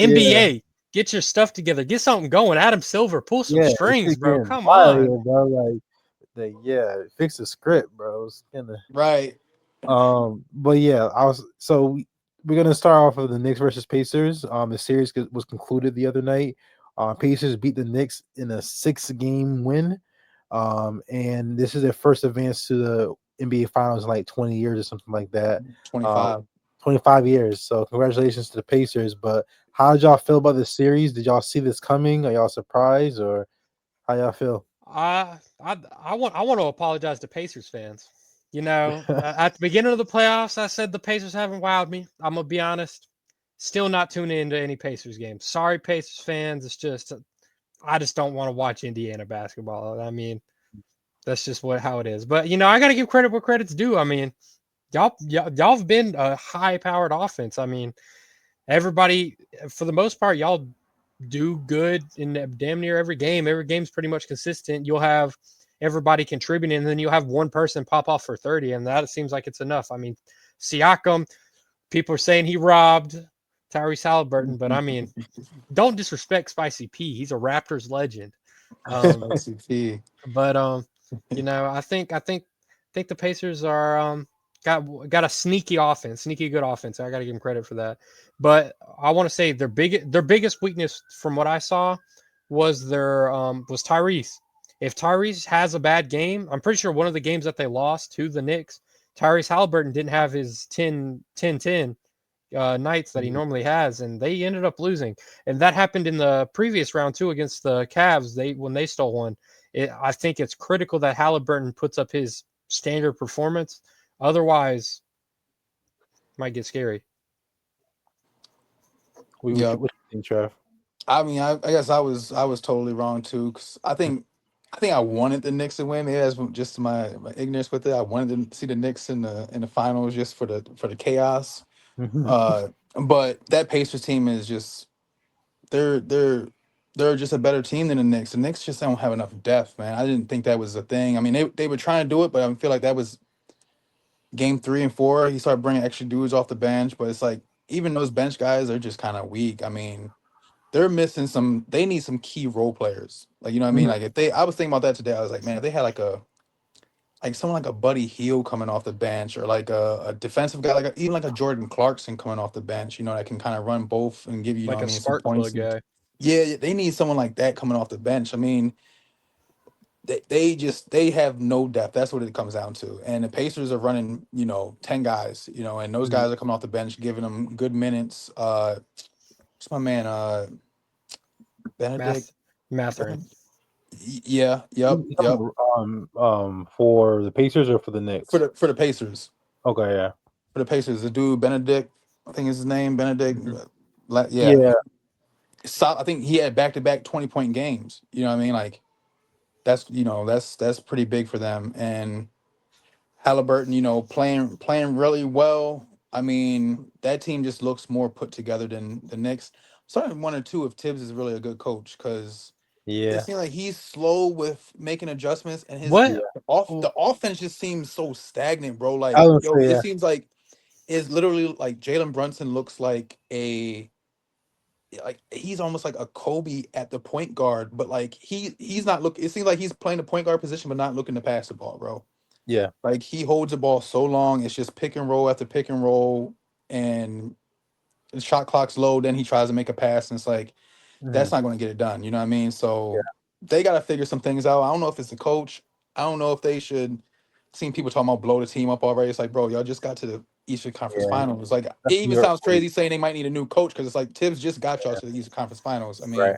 Yeah, NBA, get your stuff together. Get something going. Adam Silver, pull some yeah, it's strings, bro. freaking Come wild on. here, bro. Like, yeah, fix the script, bro. It's kinda Right. But yeah, we're gonna start off with the Knicks versus Pacers. The series was concluded the other night. Pacers beat the Knicks in a 6-game win. And this is their first advance to the NBA Finals in like 20 years or something like that. Uh, 25. 25 years. So congratulations to the Pacers. But how did y'all feel about this series? Did y'all see this coming? Are y'all surprised, or how y'all feel? I want to apologize to Pacers fans. At the beginning of the playoffs, I said the Pacers haven't wowed me. I'm gonna be honest. Still not tuning into any Pacers games. Sorry, Pacers fans. It's just I just don't want to watch Indiana basketball. I mean, that's just how it is. But I got to give credit where credit's due. I mean, y'all have been a high-powered offense. I mean, everybody for the most part, y'all do good in damn near every game. Every game's pretty much consistent. You'll have everybody contributing, and then you'll have one person pop off for 30, and that seems like it's enough. I mean, Siakam, people are saying he robbed Tyrese Halliburton, but I mean, don't disrespect Spicy P. He's a Raptors legend. Um, Spicy P. but I think the Pacers are got a sneaky offense, sneaky good offense. I got to give them credit for that. But I want to say their biggest weakness from what I saw was Tyrese. If Tyrese has a bad game, I'm pretty sure one of the games that they lost to the Knicks, Tyrese Halliburton didn't have his 10-10 nights that he normally has, and they ended up losing. And that happened in the previous round too against the Cavs. When they stole one. I think it's critical that Halliburton puts up his standard performance. Otherwise, it might get scary. Yep. What you think, Trev? I mean, I guess I was totally wrong too. Cause I think I wanted the Knicks to win. Maybe that's just my ignorance with it. I wanted to see the Knicks in the finals just for the chaos. Mhm. Uh, but that Pacers team is just they're they're they're just a better team than the Knicks. The Knicks just don't have enough depth, man. I didn't think that was a thing. I mean, they were trying to do it, but I feel like that was game 3 and 4. He started bringing extra dudes off the bench, but it's like even those bench guys are just kind of weak. I mean, they're missing some. They need some key role players. Like you know what I mean. Mhm. Like if they, I was thinking about that today. I was like, man, if they had like someone like a Buddy Hield coming off the bench, or like a defensive guy, even like a Jordan Clarkson coming off the bench, that can kind of run both and give you, Like what a I mean, some spark points. plug And guy. yeah, they need someone like that coming off the bench. I mean, they have no depth. That's what it comes down to. And the Pacers are running, 10 guys, and those Mhm. guys are coming off the bench, giving them good minutes. What's my man? Benedict. Math, Matherin. Yeah, yep, You yep. talking, for the Pacers or for the For Knicks? the Pacers. Okay, yeah, For the Pacers, the dude Benedict, I think is his name, Benedict. Mhm. Yeah, yeah. I think he had back-to-back 20-point games. You know what I mean? Like that's pretty big for them. And Halliburton, playing really well. I mean, that team just looks more put together than the Knicks. I'm starting to wonder too if Tibbs is really a good coach, because it Yeah, seems like he's slow with making adjustments, and his yeah. What? the offense just seems so stagnant, bro. I Like, was yo, gonna say, it yeah, seems like it's literally like Jalen Brunson looks like he's almost like a Kobe at the point guard, but like he's not look. It seems like he's playing the point guard position, but not looking to pass the ball, bro. yeah. Like he holds the ball so long, it's just pick and roll after pick and roll, and the shot clock's low. Then he tries to make a pass, and it's like that's Mhm. not going to get it done. You know what I mean? Yeah, So they got to figure some things out. I don't know if it's the coach. I don't know if they should. Seen people talking about blow the team up already. It's like, bro, y'all just got to the Eastern Conference yeah. Finals. Like, it That's New even York sounds for you, crazy saying they might need a new coach, because it's like Tibbs just got y'all to the Eastern Conference Finals. I right? mean,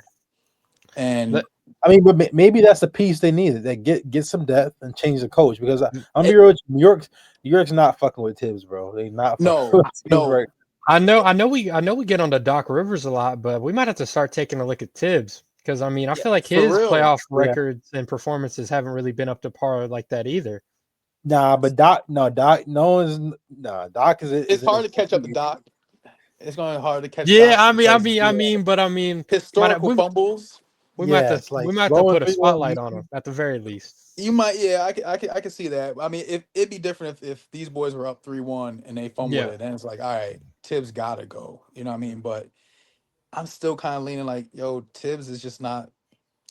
and That, I mean, but maybe that's the piece they needed. They get some depth and change the coach because I'm be it, real, with you, New York's not fucking with Tibbs, bro. They not fucking no, with Tibbs no, right. I know we get onto Doc Rivers a lot, but we might have to start taking a look at Tibbs because I mean I yeah, feel like for his real. playoff Yeah. records and performances haven't really been up to par like that either. Nah, but Doc, no one's nah. Doc is It's in hard his to catch up second to year. Doc. It's going to be hard to catch Yeah, Doc I mean, I because mean, I Yeah, mean, but I mean, might historical fumbles. we might have to yes, like we might have to throwing put a people on spotlight on him YouTube. at the very least. You might, yeah, I can see that. I mean, if it'd be different if these boys were up 3-1 and they fumbled Yeah, it, then it's like, all right, Tibbs gotta go. You know what I mean? But I'm still kind of leaning like, yo, Tibbs is just not.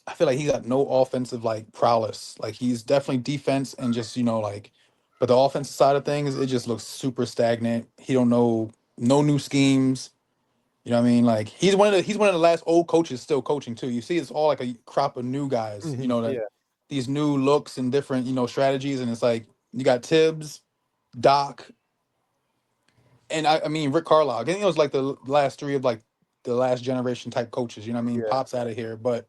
I feel like he's got no offensive like prowess. Like he's definitely defense and just like, but the offensive side of things, it just looks super stagnant. He don't know no new schemes. You know what I mean? Like he's one of the last old coaches still coaching too. You see, it's all like a crop of new guys. Mhm. That Yeah. these new looks and different strategies, and it's like you got Tibbs, Doc, and I mean Rick Carlisle. I think it was like the last three of like the last generation type coaches. You know what I mean? Yeah. Pops out of here, but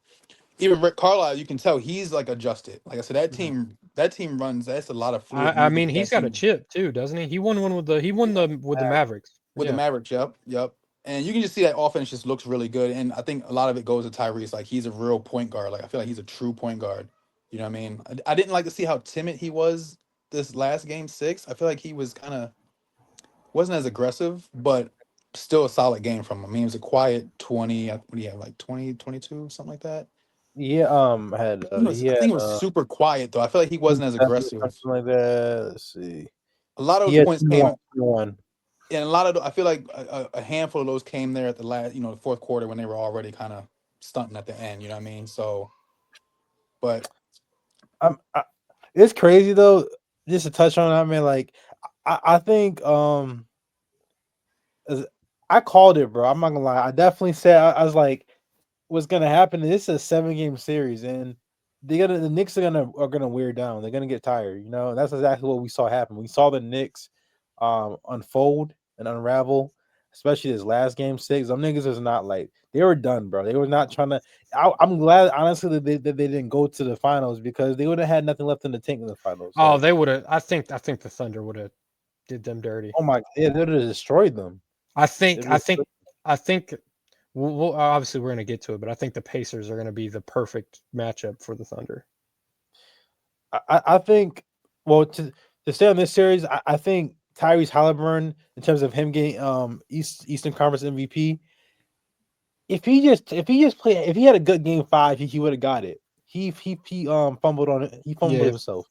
even Rick Carlisle, you can tell he's like adjusted. Like I said, Mhm. that team runs. That's a lot of fluid I movement mean, with he's that got a team. chip too, doesn't he? He won one with the Mavericks. With the Yeah. Mavericks, yep. And you can just see that offense just looks really good. And I think a lot of it goes to Tyrese. Like he's a real point guard. Like I feel like he's a true point guard. You know what I mean? I didn't like to see how timid he was this last game 6. I feel like he was kind of wasn't as aggressive, but still a solid game from him. I mean, it was a quiet 20. What do you have, like 20, 22, something like that? Yeah. Had he I had think it was super quiet though. I feel like he wasn't as 27 or aggressive. something like that. Let's see. A lot of He those had points 21. came, 21. and a lot of I feel like a handful of those came there at the last, the fourth quarter when they were already kind of stunting at the end. You know what I mean? So, but It's crazy though. Just to touch on that, man. Like, I think as- I called it, bro. I'm not gonna lie. I definitely said I was like, what's gonna happen? This is a 7-game series, and the Knicks are gonna wear down. They're gonna get tired. And that's exactly what we saw happen. We saw the Knicks unfold and unravel, especially this last game 6. Them niggas is not like they were done, bro. They were not trying to. I'm glad, honestly, that they didn't go to the finals because they would have had nothing left in the tank in the finals. Oh, Like, they would have. I think the Thunder would have did them dirty. oh my, yeah, they would have destroyed them. I They think. I would've think. I think. Obviously, we're gonna get to it, but I think the Pacers are gonna be the perfect matchup for the Thunder. I think, well, to stay on this series, I think Tyrese Halliburton, in terms of him getting Eastern Conference MVP, if he had a good game 5, he would have got it. He fumbled on it. He fumbled Yeah. himself.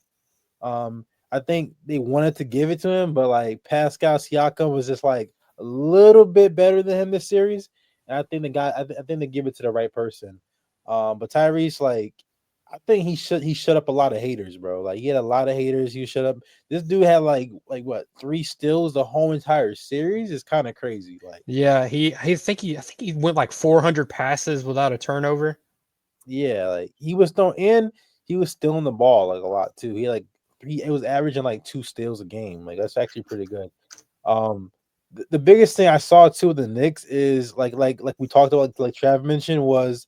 I think they wanted to give it to him, but like Pascal Siakam was just like a little bit better than him this series, and I think I think they give it to the right person. But Tyrese, like, I think he shut up a lot of haters, bro. Like he had a lot of haters. He shut up. This dude had like what 3 steals the whole entire series. It's kind of crazy. Like, Yeah. I think he went like 400 passes without a turnover. yeah, like he was throwing in. He was stealing the ball like a lot too. He had like it was averaging like 2 steals a game. Like that's actually pretty good. The biggest thing I saw too with the Knicks is like we talked about, like Trav mentioned, was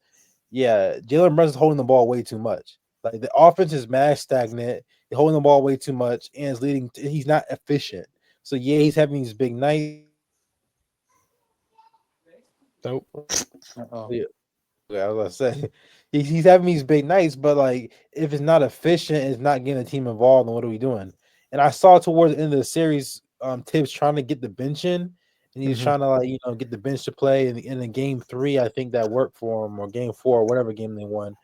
yeah, Jalen Brunson's holding the ball way too much. Like the offense is mad stagnant. He's holding the ball way too much, and it's leading. He's not efficient. So yeah, he's having these big nights. Nope. uh-oh. Yeah, I was gonna say he's having these big nights, but like if it's not efficient, it's not getting the team involved. Then what are we doing? And I saw towards the end of the series, Tibbs trying to get the bench in, and he was Mhm. trying to get the bench to play. And in game 3, I think that worked for him, or game 4, or whatever game they won.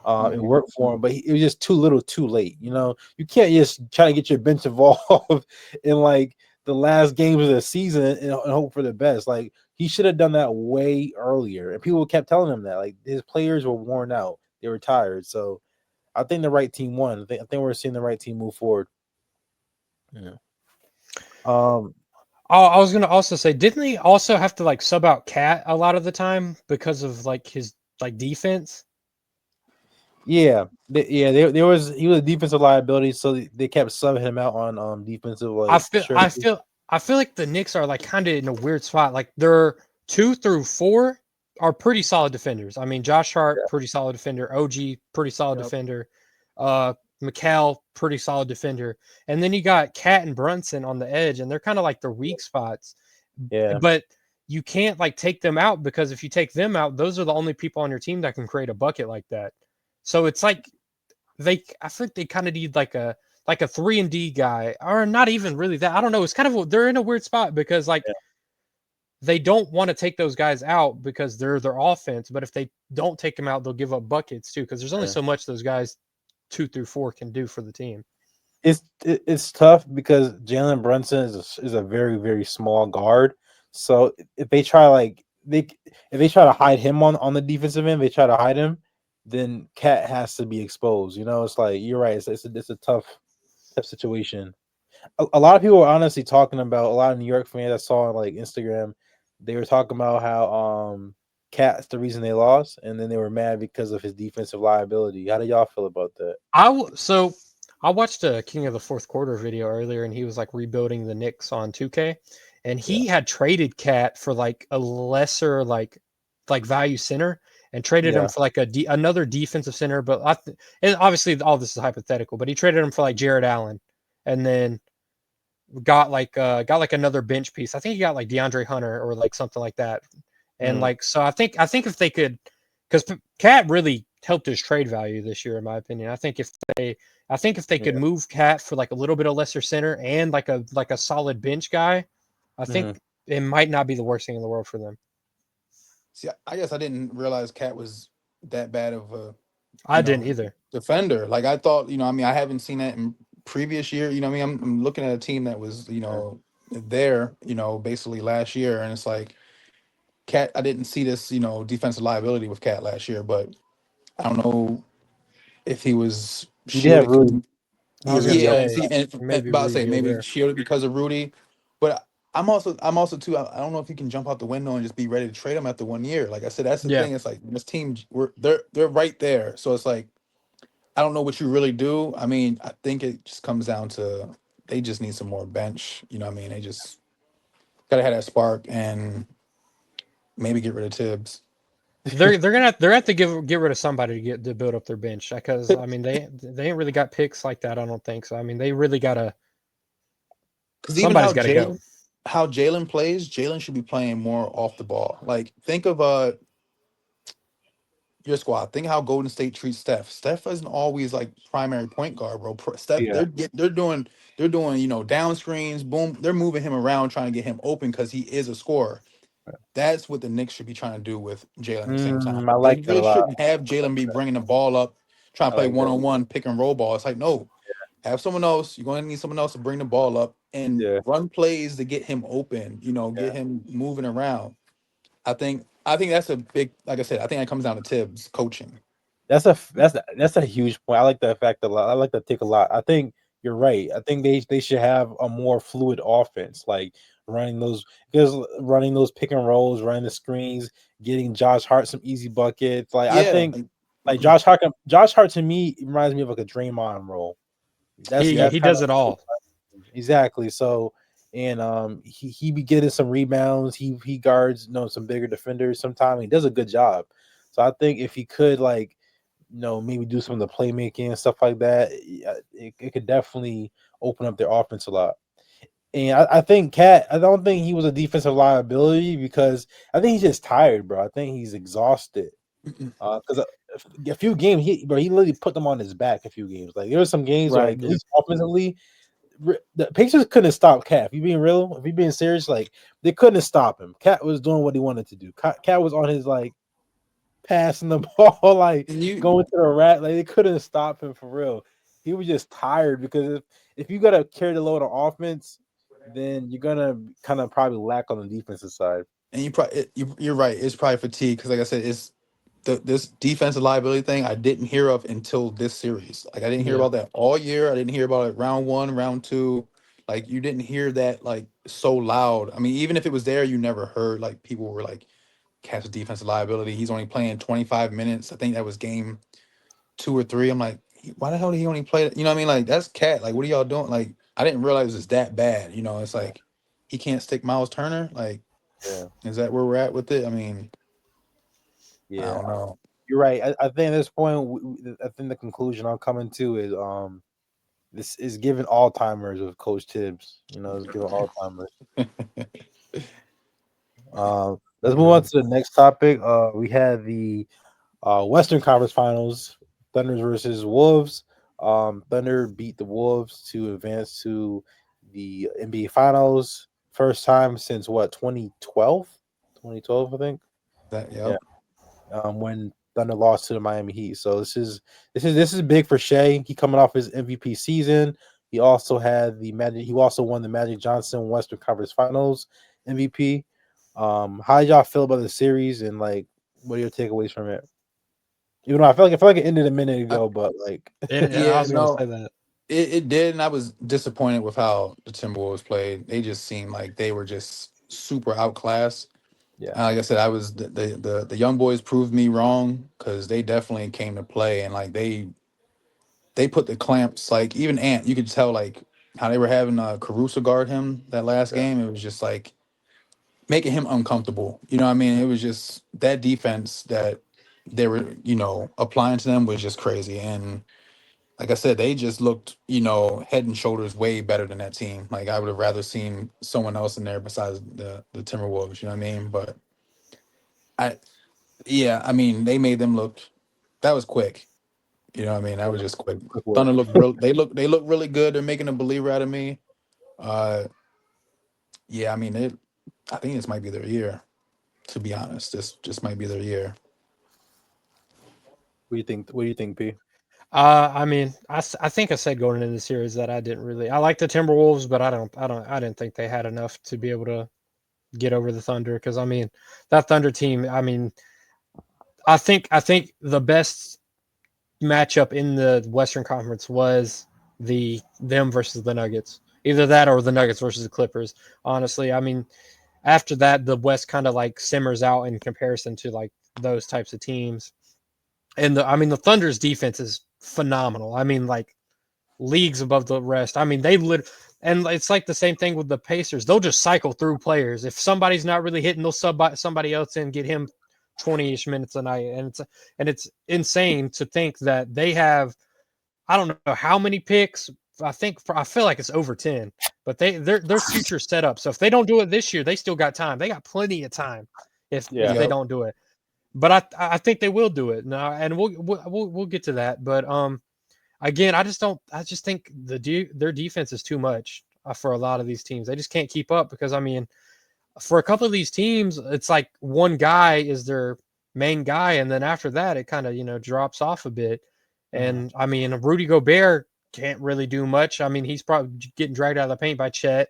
It worked for him, but it was just too little, too late. You can't just try to get your bench involved in like the last games of the season and hope for the best. Like he should have done that way earlier, and people kept telling him that. Like his players were worn out, they were tired. So I think the right team won. I think we're seeing the right team move forward. Yeah. Um. Oh, I was gonna also say, didn't he also have to like sub out Cat a lot of the time because of like his like defense? Yeah. There was he was a defensive liability, so they kept subbing him out on defensive I like feel sure. I feel I feel like the Knicks are like kind of in a weird spot. Like their 2 through 4 are pretty solid defenders. I mean, Josh Hart, pretty solid defender. OG, pretty solid Yep. defender. McHale, pretty solid defender. And then you got Cat and Brunson on the edge, and they're kind of like their weak spots. Yeah. But you can't like take them out, because if you take them out, those are the only people on your team that can create a bucket like that. So it's like I think they kind of need like a 3-and-D guy, or not even really that. I don't know. It's kind of, they're in a weird spot because like Yeah. they don't want to take those guys out because they're their offense, but if they don't take them out, they'll give up buckets too, because there's only Yeah. so much those guys 2 through 4 can do for the team. It's tough because Jalen Brunson is a very, very small guard. So if they try like if they try to hide him on the defensive end, they try to hide him, then Cat has to be exposed. You know, it's like you're right. It's a tough situation. A lot of people are honestly talking about a lot of New York fans I saw on like Instagram. They were talking about how Cat's the reason they lost, and then they were mad because of his defensive liability. How do y'all feel about that? So I watched a King of the Fourth Quarter video earlier, and he was like rebuilding the Knicks on 2K, and he had traded Cat for like a lesser like value center, and traded him Yeah. for like another defensive center. But and obviously all this is hypothetical, but he traded him for like Jared Allen, and then got like another bench piece. I think he got like DeAndre Hunter or like something like that. And like so, I think if they could, because Cat really helped his trade value this year, in my opinion. I think if they could move Cat for like a little bit of lesser center and like a solid bench guy, I think it might not be the worst thing in the world for them. See, I guess I didn't realize Cat was that bad of a I didn't either. defender. Like I thought, I mean, I haven't seen that in previous year. I mean, I'm looking at a team that was, there, basically last year, and it's like Cat. I didn't see this, defensive liability with Cat last year, but I don't know if he was He did have shielded. Rudy. I was gonna say maybe about to say Rudy maybe Gobert. shielded because of Rudy, but I'm also too. I don't know if he can jump out the window and just be ready to trade him after 1 year. Like I said, that's the thing. It's like this team, they're right there. So it's like I don't know what you really do. I mean, I think it just comes down to they just need some more bench. You know what I mean? They just gotta have that spark and maybe get rid of Tibbs. They're gonna have to get rid of somebody to build up their bench, because I mean they ain't really got picks like that. I don't think so. I mean they really gotta. Because even Somebody's got to go. how Jalen plays, Jalen should be playing more off the ball. Like think of your squad. Think how Golden State treats Steph. Steph isn't always like primary point guard, bro. Steph, Yeah. they're doing down screens, boom. They're moving him around, trying to get him open because he is a scorer. That's what the Knicks should be trying to do with Jalen at the same time. I like that They a lot. shouldn't have Jalen be bringing the ball up, trying to play like that. 1-on-1 pick and roll ball. It's like no, have someone else. You're going to need someone else to bring the ball up and run plays to get him open. Get him moving around. I think that's a big. Like I said, I think that comes down to Tibbs coaching. That's a huge point. I like that fact a lot. I like that take a lot. I think you're right. I think they should have a more fluid offense, like running those pick and rolls, running the screens, getting Josh Hart some easy buckets. Like I think like Josh Hart to me reminds me of like a Draymond role. He does it all. Exactly. So and he be getting some rebounds. He guards some bigger defenders sometimes. He does a good job. So I think if he could maybe do some of the playmaking and stuff like that, it could definitely open up their offense a lot. And I think Cat, I don't think he was a defensive liability because I think he's just tired, bro. I think he's exhausted. Because a few games, he literally put them on his back. A few games, like there were some games where, like, at least offensively, the Pacers couldn't stop Cat. If you being real, if you being serious, like they couldn't stop him. Cat was doing what he wanted to do. Cat was on his passing the ball, like going to the rack. Like they couldn't stop him for real. He was just tired because if you gotta carry the load on offense, then you're gonna kind of probably lack on the defensive side. And you're right. It's probably fatigue because, like I said, it's this defensive liability thing I didn't hear of until this series. Like I didn't hear about that all year. I didn't hear about it round 1, round 2. Like you didn't hear that like so loud. I mean, even if it was there, you never heard like people were like, "Cat's defensive liability. He's only playing 25 minutes." I think that was game 2 or 3. I'm like, why the hell did he only play? You know what I mean? Like that's Cat. Like what are y'all doing? Like I didn't realize it's that bad. It's like he can't stick Miles Turner. Like, is that where we're at with it? I mean. I don't know. You're right. I think at this point, I think the conclusion I'm coming to is this is giving Alzheimer's with Coach Tibbs. It's giving Alzheimer's. Let's move on to the next topic. We had the Western Conference Finals, Thunders versus Wolves. Thunder beat the Wolves to advance to the NBA Finals. First time since 2012? 2012, I think. When Thunder lost to the Miami Heat. So this is big for Shea. He coming off his MVP season. He also had he also won the Magic Johnson Western Conference Finals MVP. How did y'all feel about the series and like what are your takeaways from it? Even though I feel like it ended a minute I, ago, but like I yeah, was gonna no, say that. it did, and I was disappointed with how the Timberwolves played. They just seemed like they were just super outclassed. yeah, Like I said, I was the young boys proved me wrong because they definitely came to play and like they put the clamps. Like even Ant, you could tell like how they were having Caruso guard him that last yeah, game. It was just like making him uncomfortable. You know what I mean? It was just that defense that they were, applying to them was just crazy. And like I said, they just looked, head and shoulders way better than that team. Like I would have rather seen someone else in there besides the Timberwolves. You know what I mean? But I, yeah, I mean they made them look. That was quick. You know what I mean? That was just quick. quick work. Thunder look real. They look really good. They're making a believer out of me. Uh, yeah, I mean it. I think this might be their year. To be honest, this just might be their year. What do you think? What do you think, P? I mean, I think I said going into the series that I didn't really. I like the Timberwolves, but I didn't think they had enough to be able to get over the Thunder. Because I mean, that Thunder team. I mean, I think the best matchup in the Western Conference was them versus the Nuggets. Either that or the Nuggets versus the Clippers. Honestly, I mean, after that, the West kind of like simmers out in comparison to like those types of teams. And the Thunder's defense is phenomenal. I mean, like leagues above the rest. I mean, and it's like the same thing with the Pacers. They'll just cycle through players. If somebody's not really hitting, they'll sub somebody else in, get him 20-ish minutes a night, and it's insane to think that they have. I don't know how many picks. I feel like it's over 10, but their future set up. So if they don't do it this year, they still got time. They got plenty of time if Yeah, they Yep. don't do it. But I think they will do it now, and we'll get to that. But again, I just don't. I just think their defense is too much for a lot of these teams. They just can't keep up because I mean, for a couple of these teams, it's like one guy is their main guy, and then after that, it kind of drops off a bit. mhm, And I mean, Rudy Gobert can't really do much. I mean, he's probably getting dragged out of the paint by Chet.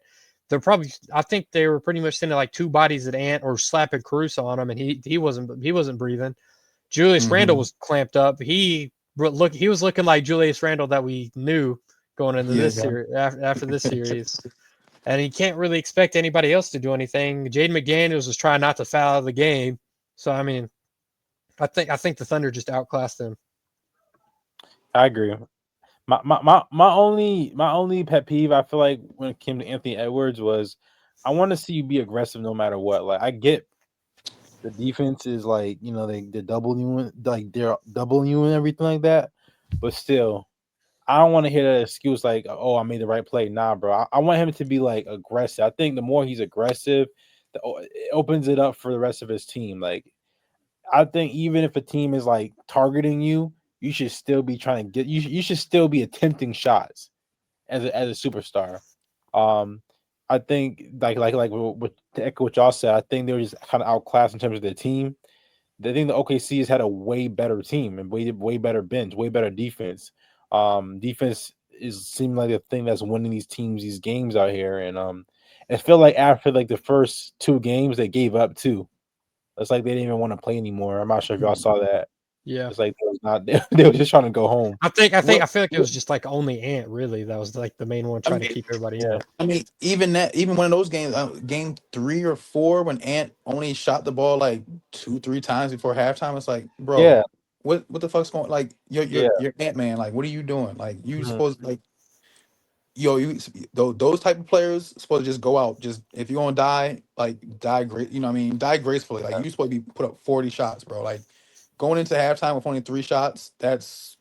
They're probably. I think they were pretty much sending like two bodies at Ant or slapping Caruso on him, and he wasn't breathing. Julius Randle Hmm. was clamped up. He was looking like Julius Randle that we knew going into Yeah. this series after this series. And he can't really expect anybody else to do anything. Jaden McDaniels was trying not to foul out of the game. So I mean, I think the Thunder just outclassed them. I agree. My only pet peeve I feel like when it came to Anthony Edwards was I want to see you be aggressive no matter what. Like I get the defense is like they're doubling you like they're doubling you and everything like that, but still I don't want to hear that excuse like, "Oh, I made the right play." Nah, bro. I want him to be like aggressive. I think the more he's aggressive, it opens it up for the rest of his team. Like, I think even if a team is like targeting you, you should still be trying to get. You should still be attempting shots as a superstar. Um, I think to echo what y'all said, I think they were just kind of outclassed in terms of their team. I think the OKC has had a way better team and way better bench, way better defense. Defense is seeming like the thing that's winning these teams these games out here, and I feel like after like the first two games they gave up too. It's like they didn't even want to play anymore. I'm not sure if y'all saw that. Yeah. It's like they was not they were just trying to go home. What, I feel like it what was just like only Ant really that was like the main one I trying to mean, keep everybody Yeah, in. even one of those games, game 3 or 4, when Ant only shot the ball like 2, 3 times before halftime, it's like, bro, yeah, what the fuck's going? Like, yeah. you're Ant Man. Like, what are you doing? Like, you Mhm. supposed like, those type of players supposed to just go out. Just if you're gonna die, like die great. You know what I mean? Die gracefully. Like you supposed to be put up 40 shots, bro. Like going into halftime with only 3 shots, that's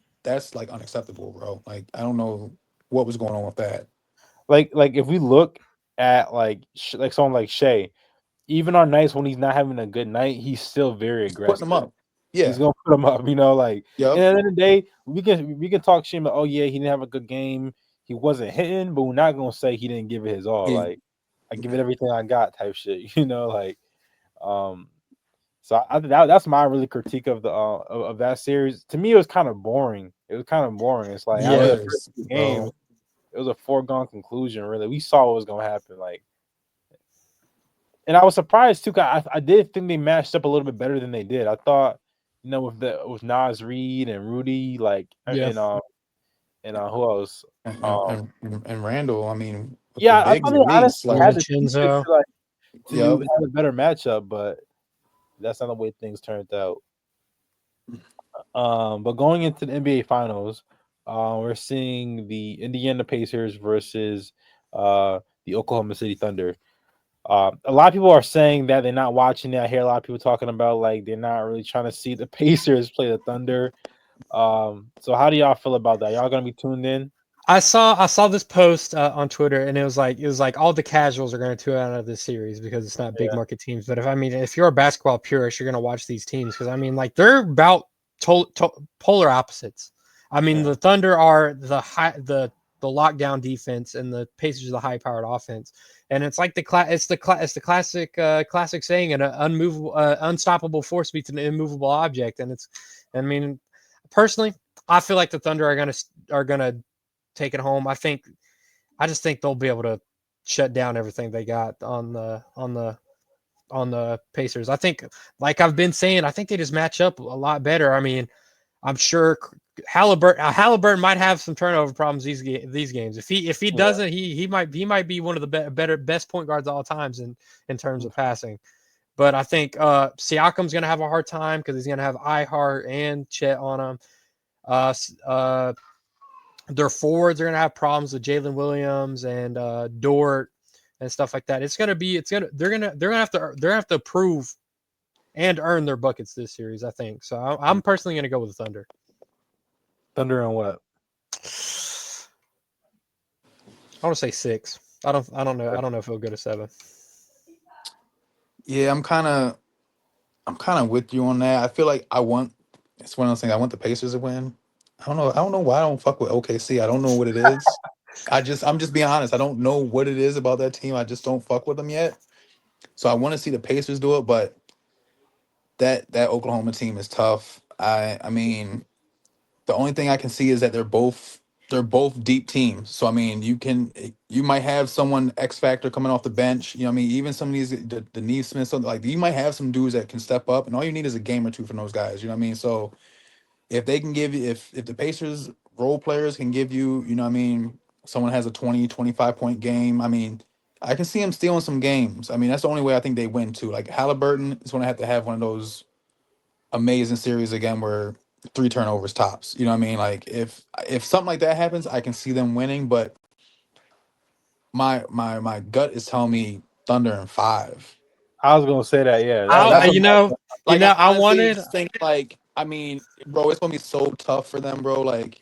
like unacceptable, bro. Like I don't know what was going on with that. Like if we look at like someone like Shea, even on nights when he's not having a good night, he's still very He's putting them aggressive. up. He's Yeah. gonna put him up, like. And Yep. at the end of the day, we can talk shit about, oh yeah, he didn't have a good game, he wasn't hitting, but we're not gonna say he didn't give it his all. He, Like I give it everything I got, type shit. Like um. So that's my really critique of the of that series. To me, it was kind of boring. It was kind of boring. It's like he after the Yeah. first was, two games, bro. it was a foregone conclusion. Really, we saw what was gonna happen. Like And I was surprised too. 'Cause I did think they matched up a little bit better than they did. I thought, with Nas Reed and Rudy, like, Yeah. and who else? And Randall, I mean, with the Yeah, I bigs thought at they least, honestly had like, the pieces DiVincenzo. yep. have a better matchup, but that's not the way things turned out. But going into the NBA Finals, we're seeing the Indiana Pacers versus the Oklahoma City Thunder. A lot of people are saying that they're not watching it. I hear a lot of people talking about like they're not really trying to see the Pacers play the Thunder. So how do y'all feel about that? Y'all gonna be tuned in? I saw this post on Twitter, and it was like all the casuals are going to tune out of this series because it's not big Yeah. market teams. But if you're a basketball purist, you're going to watch these teams because like they're about polar opposites. I mean, Yeah. the Thunder are the lockdown defense, and the Pacers are the high powered offense. And it's like it's the classic saying, an unstoppable force beats an immovable object. And I mean, personally, I feel like the Thunder are gonna take it home. I just think they'll be able to shut down everything they got on the Pacers. I think, like I've been saying, I think they just match up a lot better. I mean, I'm sure Halliburton might have some turnover problems these games. If he doesn't, he might be one of the best point guards of all times in terms of passing. But I think Siakam's going to have a hard time because he's going to have Ihart and Chet on him. Their forwards are going to have problems with Jalen Williams and Dort and stuff like that. They're gonna have to prove and earn their buckets this series, I think. So I'm personally going to go with the Thunder. Thunder and what? I want to say 6. I don't know. I don't know if it'll go to 7. Yeah, I'm kind of with you on that. I feel like it's one of those things. I want the Pacers to win. I don't know. I don't know why I don't fuck with OKC. I don't know what it is. I'm just being honest. I don't know what it is about that team. I just don't fuck with them yet. So I want to see the Pacers do it, but that Oklahoma team is tough. I mean, the only thing I can see is that they're both deep teams. So I mean, you might have someone X factor coming off the bench. You know what I mean? Even some of these the Neve Smith, something like you might have some dudes that can step up, and all you need is a game or two from those guys. You know what I mean? So if they can give you if the Pacers role players can give you, you know what I mean, someone has a 20-25 point game, I mean, I can see them stealing some games. I mean, that's the only way I think they win too. Like Halliburton is going to have one of those amazing series again where 3 turnovers tops. You know what I mean? Like if something like that happens, I can see them winning. But my gut is telling me Thunder in 5. I was gonna say that. Yeah, Like that's I, what like I I honestly wanted. just think like I mean, bro, it's gonna be so tough for them, bro. Like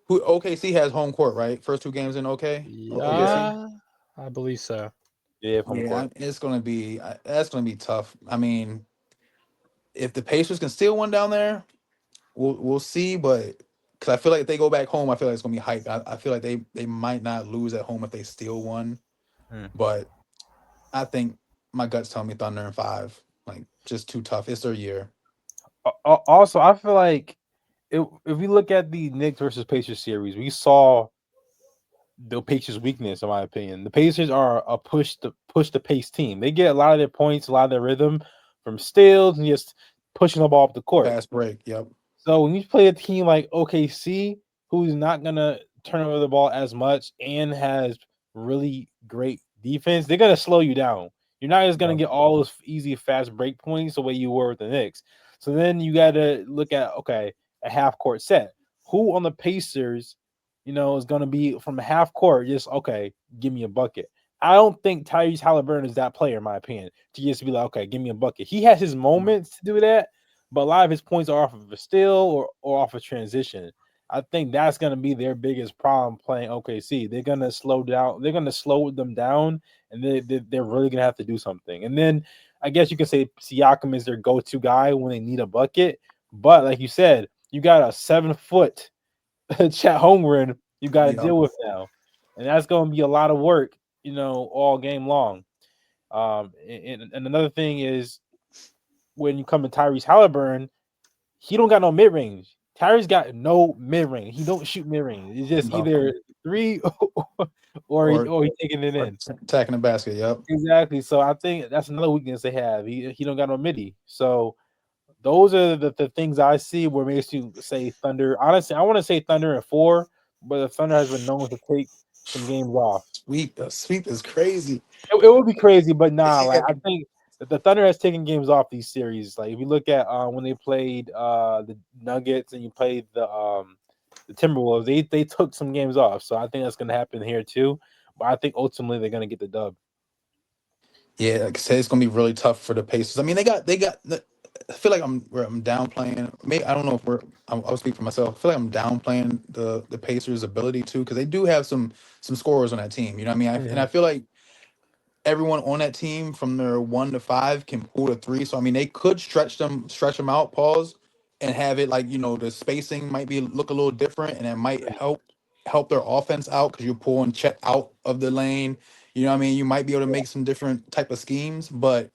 who OKC has home court, right? First 2 games in OKC. Yeah, I believe so. yeah, home Yeah, court. it's gonna be that's gonna be tough. I mean, if the Pacers can steal one down there, we'll see. But because I feel like if they go back home, I feel like it's gonna be hype. I feel like they might not lose at home if they steal one. Hmm. But I think my gut's telling me Thunder in 5. Like just too tough. It's their year. Also, I feel like if we look at the Knicks versus Pacers series, we saw the Pacers' weakness, in my opinion. The Pacers are a push the pace team. They get a lot of their points, a lot of their rhythm from steals and just pushing the ball up the court. Fast break. Yep. So when you play a team like OKC, who's not gonna turn over the ball as much and has really great defense, they're gonna slow you down. You're not just gonna Yep. get all those easy, fast break points the way you were with the Knicks. So then you gotta look at a half court set. Who on the Pacers, is gonna be from a half court, just give me a bucket. I don't think Tyrese Halliburton is that player, in my opinion, to just be like, okay, give me a bucket. He has his moments to do that, but a lot of his points are off of a steal or off of transition. I think that's going to be their biggest problem playing OKC. They're going to slow down. They're going to slow them down, and they're really going to have to do something. And then I guess you can say Siakam is their go-to guy when they need a bucket. But like you said, you got a 7-foot Chet Holmgren you got to Yep. deal with now, and that's going to be a lot of work, all game long. And another thing is when you come to Tyrese Halliburton, he don't got no mid range. Tyrese got no mid range. He don't shoot mid range. It's just No. either 3 or or he taking it in. attacking the basket. Yep. Exactly. So I think that's another weakness they have. He don't got no midi. So those are the things I see where makes you say Thunder. Honestly, I want to say Thunder and 4, but the Thunder has been known to take some games off. Sweep is crazy. It would be crazy, but nah. Yeah. Like I think that the Thunder has taken games off these series. Like if you look at when they played the Nuggets and you played the Timberwolves, they took some games off. So I think that's gonna happen here too. But I think ultimately they're gonna get the dub. Yeah, like I said, it's gonna be really tough for the Pacers. I mean, they got. I feel like I'm downplaying. Maybe I don't know if I'll speak for myself. I feel like I'm downplaying the Pacers' ability to, because they do have some scorers on that team. You know what I mean? And I feel like everyone on that team from their 1 to 5 can pull the three. So I mean, they could stretch them out, pause, and have it like, the spacing might be look a little different, and it might help their offense out because you're pulling Chet out of the lane. You know what I mean? You might be able to make some different type of schemes, but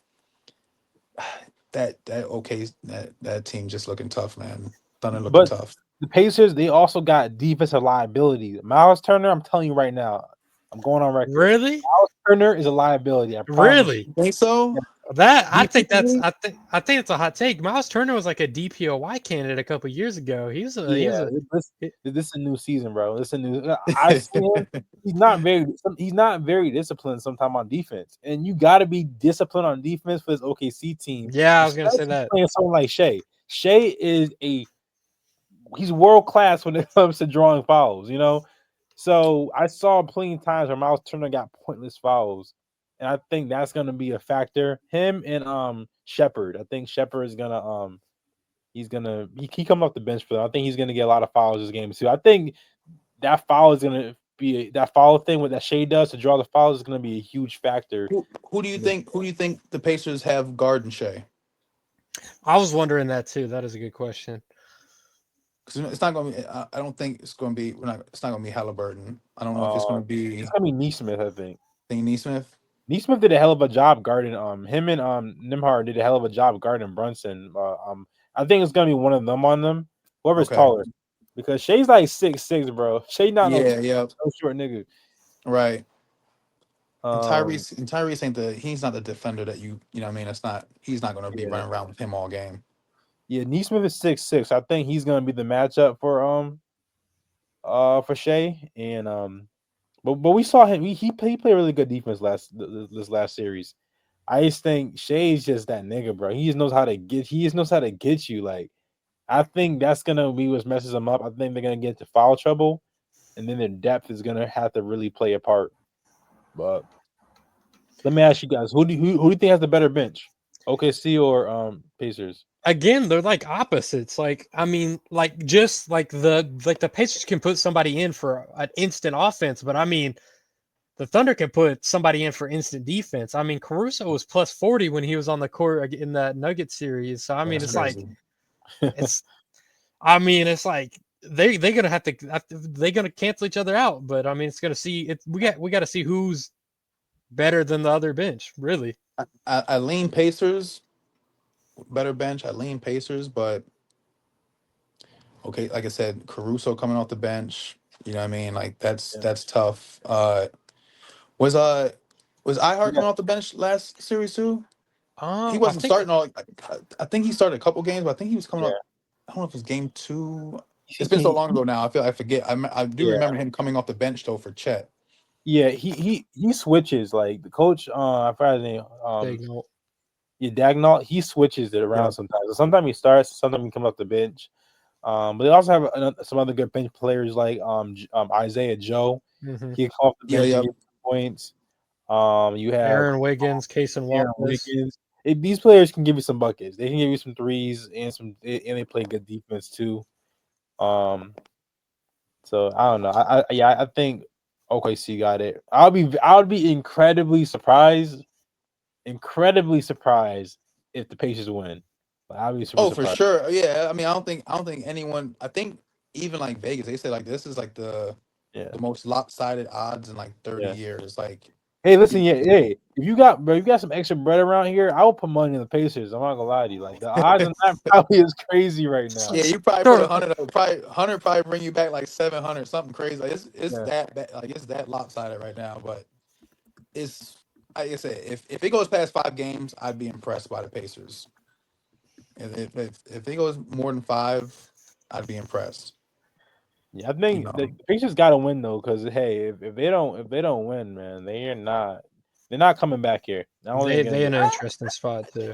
that team just looking tough, man. Thunder looking But tough. the Pacers, they also got defensive liability. Miles Turner, I'm telling you right now, I'm going on record. Really? Miles Turner is a liability. I promise. Really? You think so? That I think Defensively? I think it's a hot take. Miles Turner was like a DPOY candidate a couple years ago. He was Yeah, a this is a new season, bro. This is a new. I see him. He's not very disciplined sometimes on defense, and you got to be disciplined on defense for this OKC team. Yeah, I was gonna say especially that. playing someone like Shea. Shea is he's world class when it comes to drawing fouls. So I saw plenty of times where Miles Turner got pointless fouls, and I think that's gonna be a factor. Him and Shepard. I think Shepard is gonna he's gonna he come off the bench for them. I think he's gonna get a lot of fouls this game too. I think that foul is gonna be that foul thing with that Shea does to draw the fouls is gonna be a huge factor. Who do you think? Who do you think the Pacers have guarding Shea? I was wondering that too. That is a good question. Because it's not going to be. I don't think it's going to be. We're not. It's not going to be Halliburton. I don't know if it's going Uh, to be. it's gonna be Neesmith, I think. Neesmith. Neesmith did a hell of a job guarding him and Nimhard did a hell of a job guarding Brunson. I think it's gonna be one of them on them. Whoever's Okay. taller. Because Shea's like 6'6", bro. Shea not no Yeah. short nigga. Right. And Um, Tyrese ain't he's not the defender that you know what I mean. He's not going to be yeah. running around with him all game. Yeah, Neesmith is 6'6". I think he's gonna be the matchup for Shea. And but we saw him he played really good defense this last series. I just think Shea's just that nigga, bro. He just knows how to get you. Like I think that's gonna be what messes them up. I think they're gonna get into foul trouble, and then their depth is gonna have to really play a part. But let me ask you guys, who do you think has the better bench? OKC or Pacers? Again, they're like opposites. Like I mean, like just like the Pacers can put somebody in for an instant offense, but I mean, the Thunder can put somebody in for instant defense. I mean, Caruso was plus 40 when he was on the court in that Nugget series. So I mean, That's it's like crazy. it's. I mean, it's like they're gonna have to they're gonna cancel each other out. But I mean, it's gonna see it. We got to see who's better than the other bench. Really. I lean Pacers. Better bench. I lean Pacers, but okay, like I said, Caruso coming off the bench. You know what I mean? Like that's tough. Was Ihart Yeah. coming off the bench last series too? He I wasn't think starting all. I think he started a couple games, but I think he was coming Yeah. up. I don't know if it was game 2. It's been so He- long ago now. I forget. I do yeah. remember him coming off the bench though for Chet. Yeah, he switches like the coach. I forgot his name. Dagnall. Yeah, Dagnall. He switches it around Yeah. sometimes. Sometimes he starts. Sometimes he comes off the bench. But they also have some other good bench players like Isaiah Joe. Mm-hmm. He can come off the bench Yeah. and get points. You have Aaron Wiggins, Case and Aaron Wallace. Wiggins. These players can give you some buckets. They can give you some threes and they play good defense too. So I don't know. I think OKC got it. I would be incredibly surprised if the Pacers win. Like, I'd be super Oh, for surprised. sure. Yeah. I mean, I don't think anyone. I think even like Vegas, they say like this is like the Yeah. most lopsided odds in like 30 Yeah. years. Like Hey, listen, yeah, hey, if you got bro, you got some extra bread around here, I will put money in the Pacers. I'm not gonna lie to you. Like the odds on that probably is crazy right now. Yeah, you probably put Sure. 100. Probably 100 probably bring you back like 700, something crazy. Like it's Yeah. that bad, like it's that lopsided right now. But it's like I said, if it goes past 5 games, I'd be impressed by the Pacers. If it goes more than 5, I'd be impressed. Yeah, I You think the know, Pacers got to win though, because hey, if they don't win, man, they're not coming back here. I don't think They they're gonna they in be. an interesting spot too.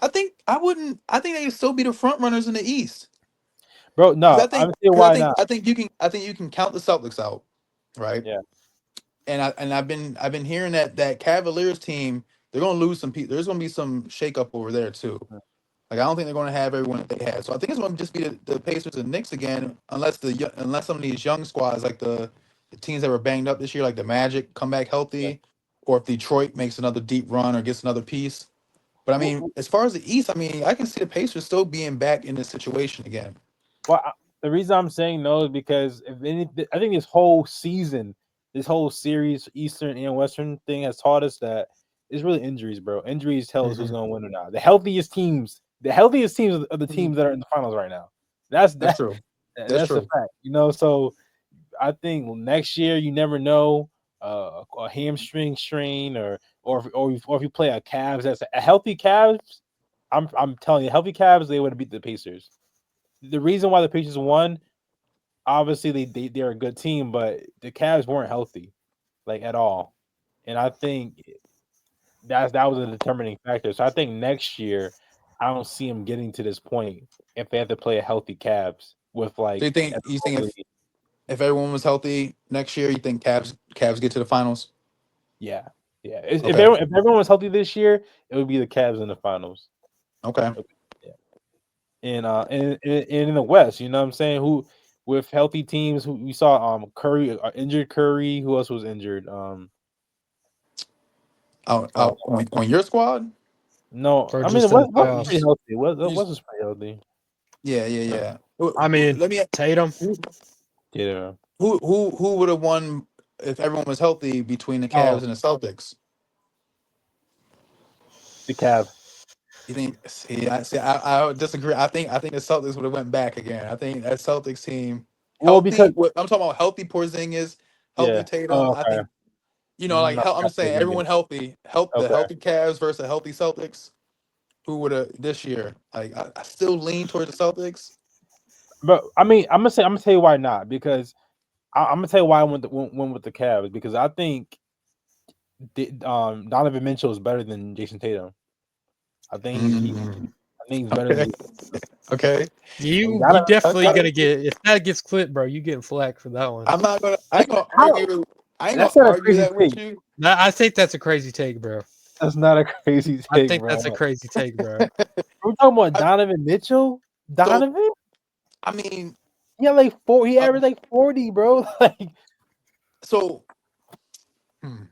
I think I wouldn't. I think they would still be the front runners in the East. Bro, Because no, I'm saying because why not? I think you can count the Celtics out, right? Yeah, And I've been hearing that Cavaliers team, they're gonna lose some people. There's gonna be some shakeup over there too. Like I don't think they're gonna have everyone that they had. So I think it's gonna just be the Pacers and Knicks again, unless some of these young squads like the teams that were banged up this year, like the Magic, come back yeah. healthy, or if Detroit makes another deep run or gets another piece. But I mean, Well, as far as the East, I mean, I can see the Pacers still being back in this situation again. the reason I'm saying no is because if anything, I think this whole season, this whole series, Eastern and Western thing has taught us that it's really injuries, bro. Injuries tell us who's Mhm. gonna win or not. The healthiest teams are the teams that are in the finals right now. That's That's that. true. That's That's a true. fact. So I think next year you never know a hamstring strain or if you play a Cavs that's a healthy Cavs. I'm telling you, healthy Cavs they would have beat the Pacers. The reason why the Pacers won, obviously they're a good team, but the Cavs weren't healthy like at all, and I think that was a determining factor. So I think next year I don't see them getting to this point if they have to play a healthy Cavs with So like you think everybody. if everyone was healthy next year, you think Cavs get to the finals? Yeah, yeah. Okay. If everyone was healthy this year, it would be the Cavs in the finals. Okay. Yeah, and in the West, you know what I'm saying? Who with healthy teams? Who we saw? Curry, injured Curry. Who else was injured? Uh, On your squad? no, Or I mean just in the West was pretty playoffs. healthy. West, You, West was pretty healthy. yeah, yeah, yeah. I mean, Let me. Tatum. Yeah. Who would have won if everyone was healthy between the Cavs Oh, and the Celtics? the Cavs. You think? I would disagree. I think the Celtics would have went back again. I think that Celtics team Well, because I'm talking about healthy Porzingis, healthy yeah. Tatum. Oh, I okay. think like Not I'm just saying Porzingis. everyone healthy, the Okay. healthy Cavs versus the healthy Celtics. Who would have this year? Like I still lean towards the Celtics. But I mean, I'm gonna tell you why not because I'm gonna tell you why I went with the Cavs because I think Donovan Mitchell is better than Jason Tatum. I think Mm, I think he's better than okay. Jason. Okay. And You Donovan, definitely Okay. gonna get if that gets clipped, bro. You getting flack for that one. I'm not gonna. I ain't gonna how? argue. I ain't gonna That's not a argue crazy that with take. you. I think that's a crazy take, bro. That's not a crazy I take, think bro. that's a crazy take, bro. We're talking about I, Donovan Mitchell. so Donovan, I mean, he had like four. He uh, averaged like 40, bro. Like so hmm,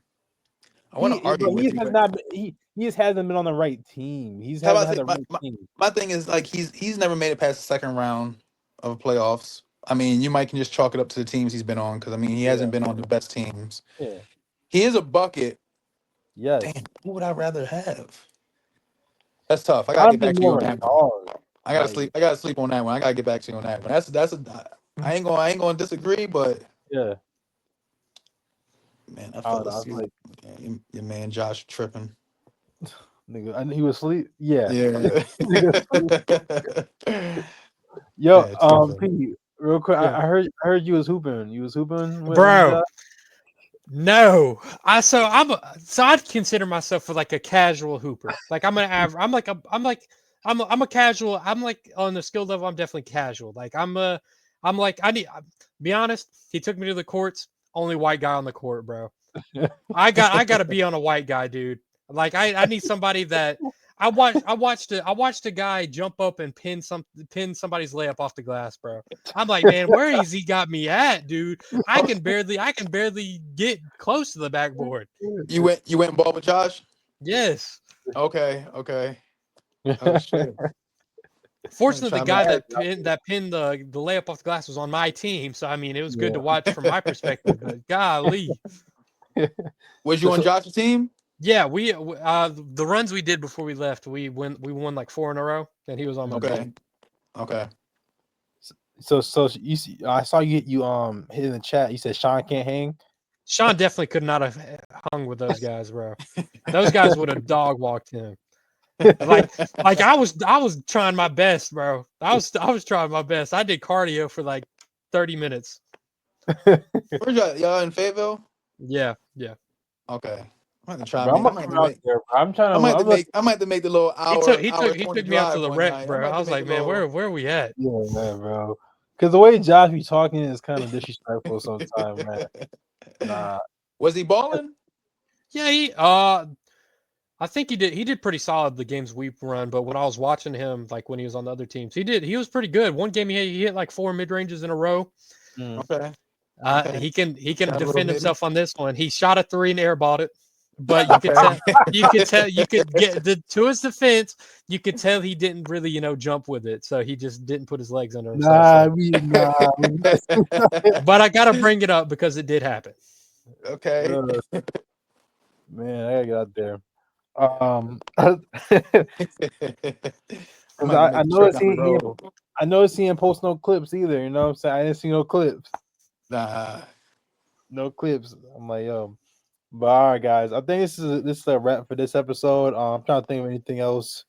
I want to bro, argue he with you, has but not. He just hasn't been on the right team. He just how hasn't about I had say the right team. my thing is like he's never made it past the second round of playoffs. I mean, you might can just chalk it up to the teams he's been on because I mean he Yeah, hasn't been on the best teams. yeah, He is a bucket. Damn, yes. who would I rather have? That's tough. I gotta get Donovan's back to you more on of a that one. dog. I gotta Like sleep. I gotta sleep on that one. I gotta get back to you on that one. I ain't gonna disagree, but yeah, man, I I fell don't know. I was asleep. like, Yeah, your man Josh tripping. nigga, I knew he was asleep. Yeah, Yeah. nigga asleep. Yo, Yeah, tripping. P, real quick. Yeah, I heard you was hooping. You was hooping with bro. Josh. No, so I'd consider myself for like a casual hooper. Like I'm a casual. I'm like on the skill level. I'm definitely casual. Like I'm like be honest. He took me to the courts. Only white guy on the court, bro. I got to be on a white guy, dude. Like I need somebody that I watched a guy jump up and pin somebody's layup off the glass, bro. I'm like, man, where is he got me at, dude? I can barely get close to the backboard. You went and ball with Josh? Yes. Okay, okay. Oh shit. I'm Fortunately, the trying to guy make that pinned the layup off the glass was on my team, so I mean, it was good Yeah. to watch from my perspective. But golly, Was you on Josh's team? Yeah, the runs we did before we left, we won like 4 in a row, and he was on my Okay. team. Okay. So you see, I saw you hit in the chat. You said Sean can't hang. Sean definitely could not have hung with those guys, bro. Those guys would have dog walked him. Like I was trying my best, bro. I was trying my best. I did cardio for like 30 minutes. Where's y'all in Fayetteville? Yeah. Okay. I'm gonna try. Bro, I'm I gonna might have come to out make. there, bro. I'm trying I to. might have to I'm make. I might have to make the little hour. He hour took 20 me out to drive the one rec, night. bro. might have I to was make like, a man, little- where are we at? Yeah, man, bro. Because the way Josh be talking is kind of disrespectful sometimes, man. Nah. Was he balling? Yeah, I think he did pretty solid the games we run, but when I was watching him, like when he was on the other teams, he was pretty good. One game he hit like 4 mid ranges in a row. Okay. Okay. He can Got a little defend mid- himself on this one. He shot a 3 and airballed it, but you could get to his defense. You could tell he didn't really jump with it, so he just didn't put his legs under himself. But I gotta bring it up because it did happen. Okay. Man, I gotta get out there. I'm Because gonna I make a know trip down the road. I noticed he didn't post no clips either. You know what I'm saying? I didn't see no clips. Nah. No clips. I'm like, yo. But all right, guys. I think this is a wrap for this episode. I'm trying to think of anything else.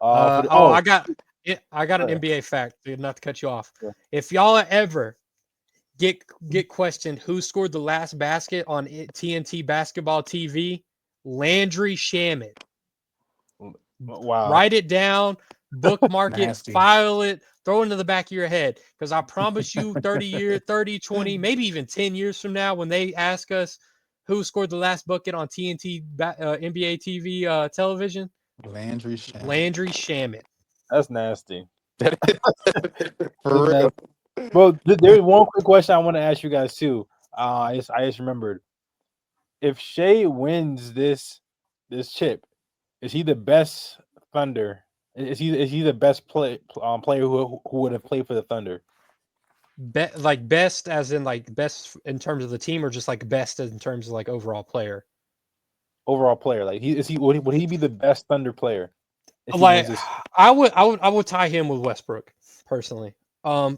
I got an Yeah. NBA fact. Not to cut you off. Yeah. If y'all ever get questioned who scored the last basket on TNT Basketball TV, Landry Shamet. Wow. Write it down, bookmark it, Nasty. file it, throw it into the back of your head. Because I promise you 30, 20, maybe even 10 years from now, when they ask us who scored the last bucket on TNT NBA TV television, Landry Shamet. Landry Shamet. That's nasty. For real. Well, there's one quick question I want to ask you guys too. I just remembered. If Shea wins this chip, is he the best Thunder? Is he the best player who would have played for the Thunder? Like best as in like best in terms of the team, or just like best in terms of like overall player? Overall player, like would he be the best Thunder player? if he Like wins this? I would tie him with Westbrook personally.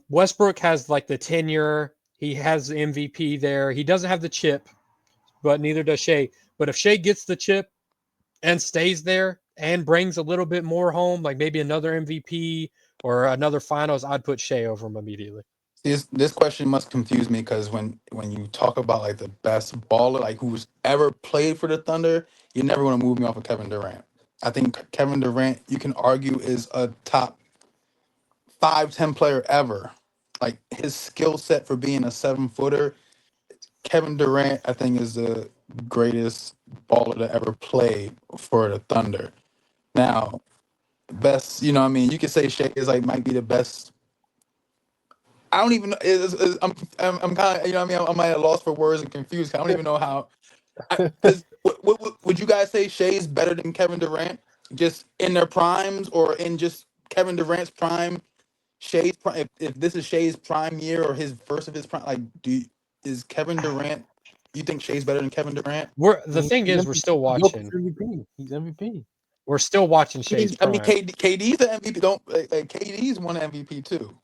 Westbrook has like the tenure. He has the MVP there. He doesn't have the chip, but neither does Shea. But if Shea gets the chip and stays there and brings a little bit more home, like maybe another MVP or another finals, I'd put Shea over him immediately. This question must confuse me because when you talk about like the best baller, like who's ever played for the Thunder, you never want to move me off of Kevin Durant. I think Kevin Durant, you can argue, is a top 5-10 player ever. Like his skill set for being a 7-footer, Kevin Durant, I think, is the greatest baller to ever play for the Thunder. Now, best, you know, what I mean, you could say Shea is like might be the best. I don't even know. I'm kind of, you know what I mean. I'm at a loss for words and confused. I don't even know how. Would you guys say Shea's better than Kevin Durant, just in their primes, or in just Kevin Durant's prime? Shea's prime. If this is Shea's prime year or his first of his prime, like, is Kevin Durant? You think Shea's better than Kevin Durant? The thing is, we're still watching. He's MVP. We're still watching Shea's I mean, prime. KD's the MVP. Don't KD's won MVP too.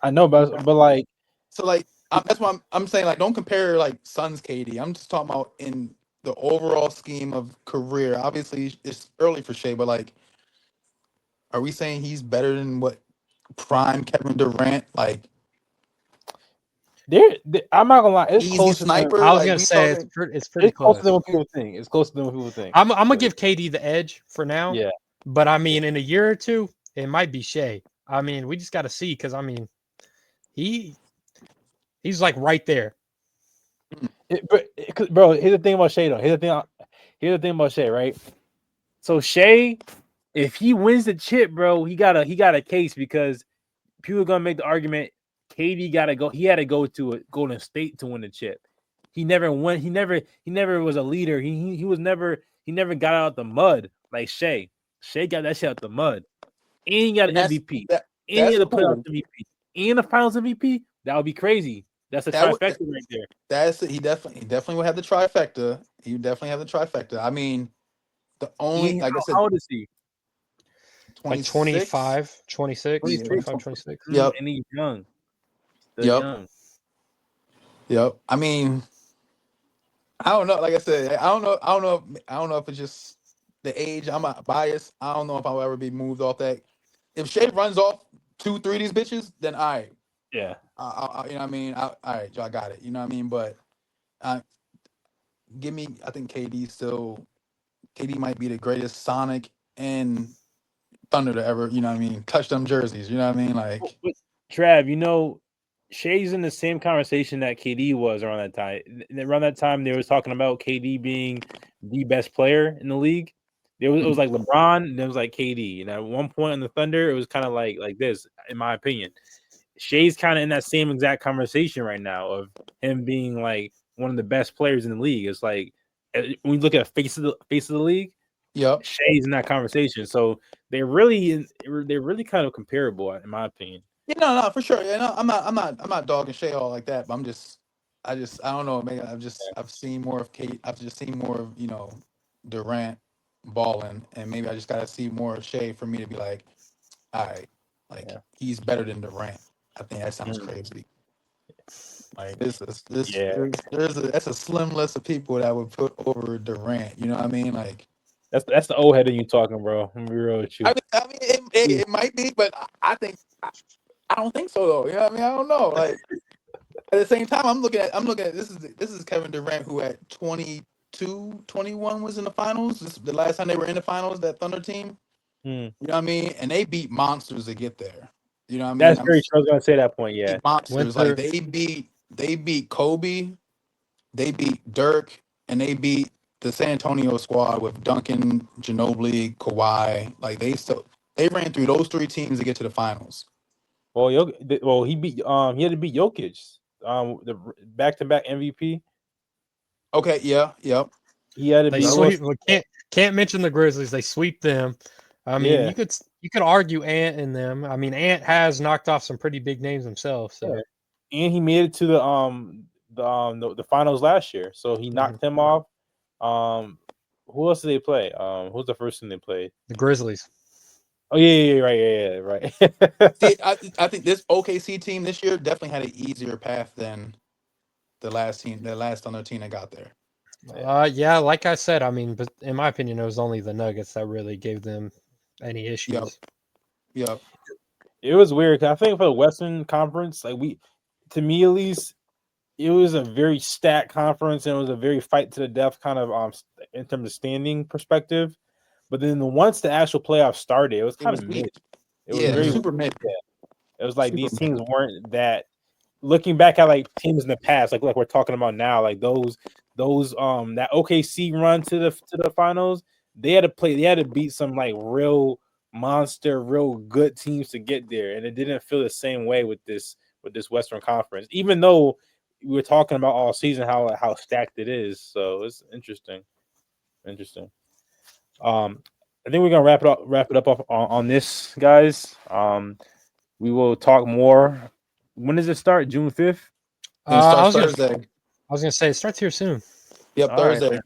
I know, but like, So like that's why I'm saying, like, don't compare like Suns KD. I'm just talking about in the overall scheme of career. Obviously, it's early for Shea, but like, are we saying he's better than what prime Kevin Durant? Like, I'm not gonna lie, it's easy close. sniper. I was like, gonna we say talking, it's pretty It's closer close. than what people think. It's closer than what people think. I'm gonna give KD the edge for now. Yeah. But I mean, in a year or two, it might be Shea. I mean, we just got to see, because I mean, he's like right there. Bro, here's the thing about Shea though. Here's the thing about Shea, right? So Shea, if he wins the chip, bro, he got a case, because people are gonna make the argument KD gotta go. He had to go to a Golden State to win the chip. He never won. He never was a leader. He never got out the mud like Shea. Shea got that shit out the mud. And he got an MVP. And he had the playoff MVP. And the finals MVP. That would be crazy. That's a That would- trifecta right there. That's it. He definitely will have the trifecta. He would definitely have the trifecta. I mean, the only Ian, like I said, how old is he? Like 26? 25, 26, 26. 25, 26. Yep. And he's young. Still Yep. young. Yep. I mean, I don't know. Like I said, I don't know. I don't know if it's just the age. I'm a biased. I don't know if I'll ever be moved off that. If Shea runs off 2, 3 of these bitches, then I, Yeah. you know what I mean. All right, y'all got it. You know what I mean. But give me. I think KD still. KD might be the greatest Sonic and Thunder to ever. You know what I mean. Touch them jerseys. You know what I mean. Like. But, Trav, Shea's in the same conversation that KD was around that time. Around that time, they was talking about KD being the best player in the league. It was like LeBron, and it was like KD. And at one point in the Thunder, it was kind of like this, in my opinion. Shea's kind of in that same exact conversation right now of him being like one of the best players in the league. It's like when you look at face of the league, Yep. Shea's in that conversation. So they're really kind of comparable, in my opinion. Yeah, no, for sure. Yeah, no, I'm not dogging Shea all like that. But I don't know. Maybe I've seen more of Kate. I've just seen more of Durant balling, and maybe I just gotta see more of Shea for me to be like, all right, like he's better than Durant. I think that sounds crazy. Like this, that's a slim list of people that I would put over Durant. You know what I mean? Like that's the old head in you talking, bro. I'm gonna be real with you. I mean, it might be, but I think. I don't think so though. You know what I mean? I don't know. Like at the same time, I'm looking at this is Kevin Durant who at 22, 21 was in the finals. This is the last time they were in the finals, that Thunder team. You know what I mean? And they beat monsters to get there. You know what I mean? That's very true. I was gonna say that point. Yeah, monsters. Like they beat Kobe, they beat Dirk, and they beat the San Antonio squad with Duncan, Ginobili, Kawhi. Like they ran through those 3 teams to get to the finals. Well, he had to beat Jokic, the back-to-back MVP. Okay, yeah, yep. He had to They beat. sweep. Can't mention the Grizzlies. They sweep them. I mean, you could argue Ant in them. I mean, Ant has knocked off some pretty big names himself. So, and he made it to the finals last year. So he knocked him off. Who else did they play? Who's the first team they played? The Grizzlies. Oh right. See, I think this OKC team this year definitely had an easier path than the last Thunder team that got there. Yeah, like I said, I mean, but in my opinion, it was only the Nuggets that really gave them any issues. Yep. It was weird. I think for the Western Conference, to me at least, it was a very stacked conference, and it was a very fight to the death kind of in terms of standing perspective. But then once the actual playoffs started, it was kind of mid. It was very super mid. It was like these teams weren't that. Looking back at teams in the past, like we're talking about now, like those that OKC run to the finals, they had to beat some real monster, real good teams to get there, and it didn't feel the same way with this Western Conference, even though we were talking about all season how stacked it is. So it's interesting. I think we're gonna wrap it up on this, guys. We will talk more. When does it start? June 5th? I was Thursday. gonna say it starts here soon. Yep, Thursday. Right,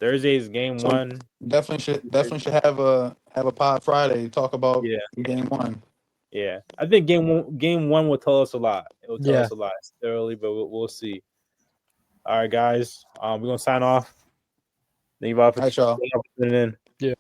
Thursday's game 1. Definitely should have a pod Friday to talk about game 1. Yeah, I think game one will tell us a lot. It will tell us a lot thoroughly, but we'll see. All right, guys. We're gonna sign off. Thank you all for tuning in. Yeah.